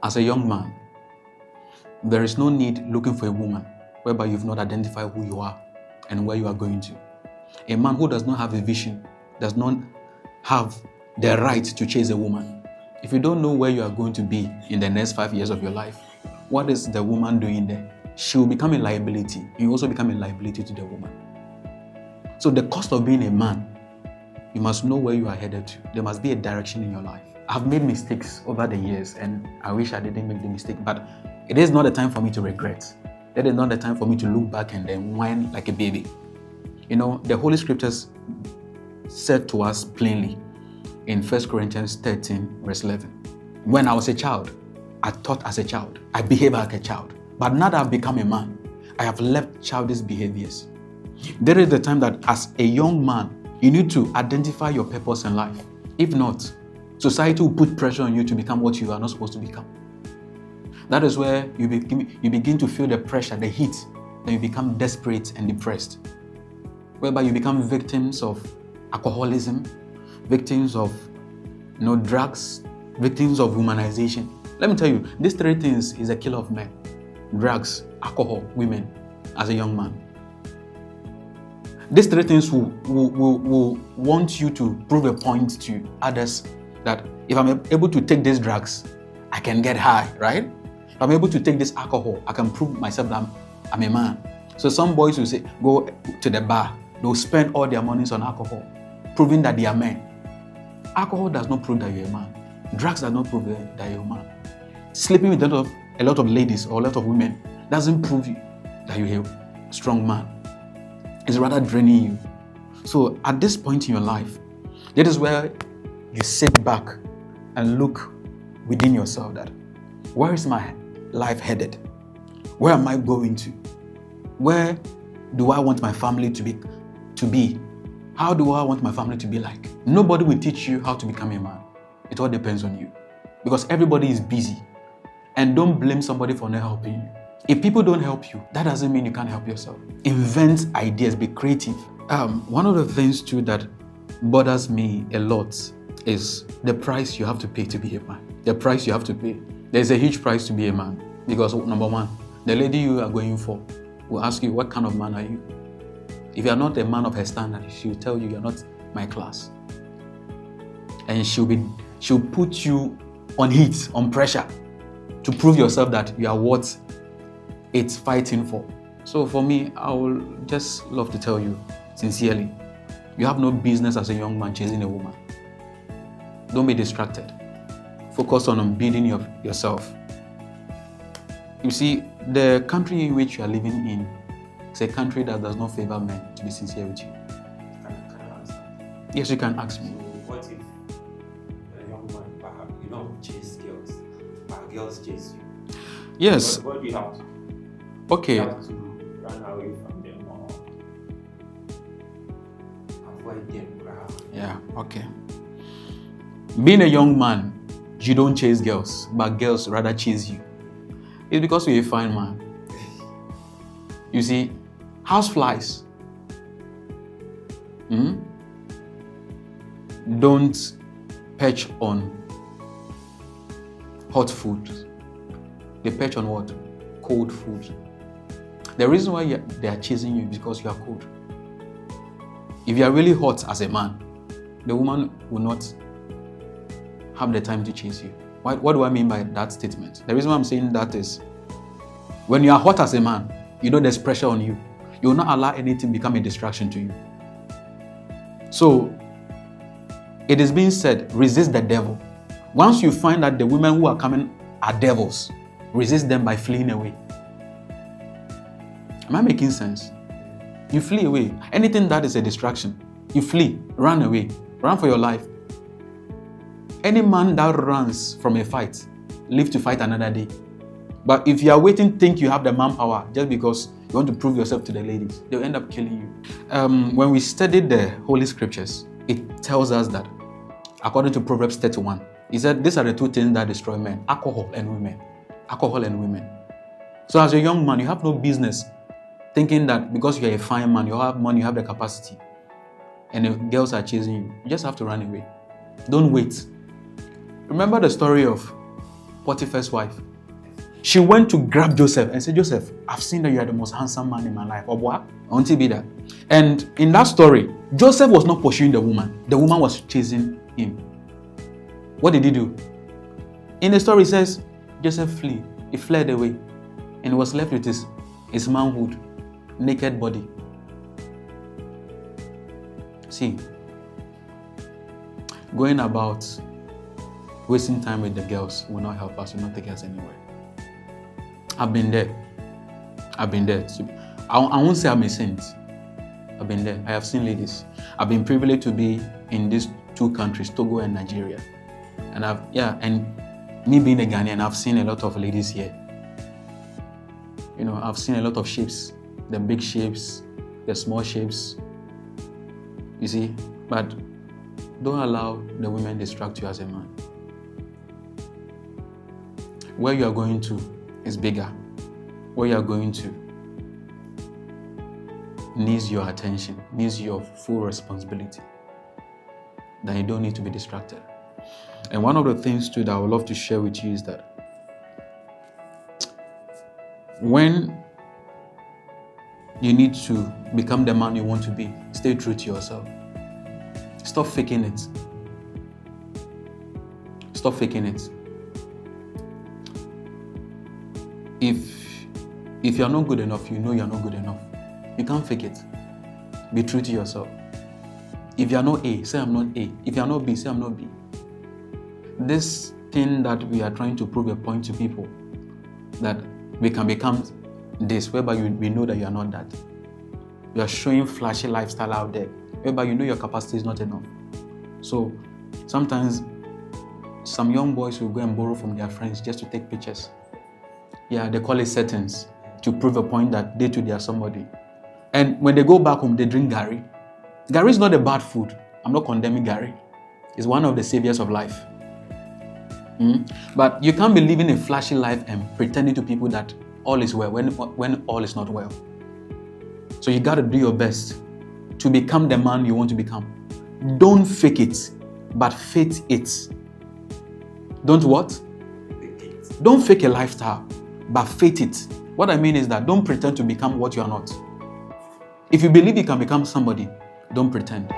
As a young man, there is no need looking for a woman whereby you've not identified who you are and where you are going to. A man who does not have a vision does not have the right to chase a woman. If you don't know where you are going to be in the next 5 years of your life, what is the woman doing there? She will become a liability. You also become a liability to the woman. So the cost of being a man, you must know where you are headed to. There must be a direction in your life. I've made mistakes over the years and I wish I didn't make the mistake, but it is not a time for me to regret. That is not the time for me to look back and then whine like a baby. You know, the Holy Scriptures said to us plainly in 1 Corinthians 13, verse 11. When I was a child, I thought as a child. I behaved like a child. But now that I've become a man, I have left childish behaviors. There is the time that as a young man, you need to identify your purpose in life. If not, society will put pressure on you to become what you are not supposed to become. That is where you begin to feel the pressure, the heat, and you become desperate and depressed. Whereby you become victims of alcoholism, victims of drugs, victims of womanization. Let me tell you, these three things is a killer of men. Drugs, alcohol, women, as a young man. These three things will want you to prove a point to others that if I'm able to take these drugs, I can get high, right? If I'm able to take this alcohol, I can prove myself that I'm a man. So some boys will say, go to the bar, they'll spend all their monies on alcohol, proving that they are men. Alcohol does not prove that you're a man. Drugs does not prove that you're a man. Sleeping with a lot of ladies or a lot of women doesn't prove that you're a strong man. It's rather draining you. So at this point in your life, that is where you sit back and look within yourself that, where is my life headed? Where am I going to? Where do I want my family to be? How do I want my family to be like? Nobody will teach you how to become a man. It all depends on you. Because everybody is busy. And don't blame somebody for not helping you. If people don't help you, that doesn't mean you can't help yourself. Invent ideas, be creative. One of the things too that bothers me a lot is the price you have to pay to be a man. The price you have to pay. There's a huge price to be a man. Because number one, the lady you are going for will ask you, what kind of man are you? If you are not a man of her standard, she will tell you you're not my class. And she'll put you on heat, on pressure, to prove yourself that you are what it's fighting for. So for me, I will just love to tell you sincerely, you have no business as a young man chasing a woman. Don't be distracted. Focus on building yourself. You see, the country in which you are living in is a country that does not favor men, to be sincere with you. Can I answer? Yes, you can ask me. So what if a young man, perhaps, chase girls, but girls chase you? Yes. What do you have to do? Okay. You have to run away from them or avoid them, perhaps. Yeah, okay. Being a young man, you don't chase girls, but girls rather chase you. It's because you're a fine man. You see, houseflies don't perch on hot food. They perch on what? Cold food. The reason why they are chasing you is because you are cold. If you are really hot as a man, the woman will not have the time to chase you. What do I mean by that statement? The reason why I'm saying that is, when you are hot as a man, you know there's pressure on you. You will not allow anything become a distraction to you. So, it is being said, resist the devil. Once you find that the women who are coming are devils, resist them by fleeing away. Am I making sense? You flee away. Anything that is a distraction, you flee, run away, run for your life. Any man that runs from a fight, live to fight another day. But if you are waiting, think you have the manpower just because you want to prove yourself to the ladies, they'll end up killing you. When we studied the Holy Scriptures, it tells us that, according to Proverbs 31, it said these are the two things that destroy men, alcohol and women. Alcohol and women. So as a young man, you have no business thinking that because you're a fine man, you have money, you have the capacity, and the girls are chasing you. You just have to run away. Don't wait. Remember the story of Potiphar's wife. She went to grab Joseph and said, Joseph, I've seen that you are the most handsome man in my life. Obwa, I want to be that. And in that story, Joseph was not pursuing the woman. The woman was chasing him. What did he do? In the story, it says, Joseph flee. He fled away. And he was left with his manhood, naked body. See, going about wasting time with the girls will not help us, will not take us anywhere. I've been there. I won't say I'm a saint. I've been there. I have seen ladies. I've been privileged to be in these two countries, Togo and Nigeria. And me being a Ghanaian, I've seen a lot of ladies here. You know, I've seen a lot of shapes, the big shapes, the small shapes. You see, but don't allow the women distract you as a man. Where you are going to is bigger. Where you are going to needs your attention, needs your full responsibility. Then you don't need to be distracted. And one of the things too that I would love to share with you is that when you need to become the man you want to be, stay true to yourself. Stop faking it. Stop faking it. If you're not good enough, you know you're not good enough. You can't fake it. Be true to yourself. If you're not A, say I'm not A. If you're not B, say I'm not B. This thing that we are trying to prove a point to people, that we can become this, whereby we know that you are not that. You are showing flashy lifestyle out there, whereby you know your capacity is not enough. So sometimes some young boys will go and borrow from their friends just to take pictures. Yeah, they call it settings, to prove a point that they too, they are somebody. And when they go back home, they drink Gary. Gary is not a bad food. I'm not condemning Gary. It's one of the saviors of life. But you can't be living a flashy life and pretending to people that all is well when all is not well. So you got to do your best to become the man you want to become. Don't fake it, but faith it. Don't what? Fake it. Don't fake a lifestyle, but faith it. What I mean is that don't pretend to become what you are not. If you believe you can become somebody, don't pretend.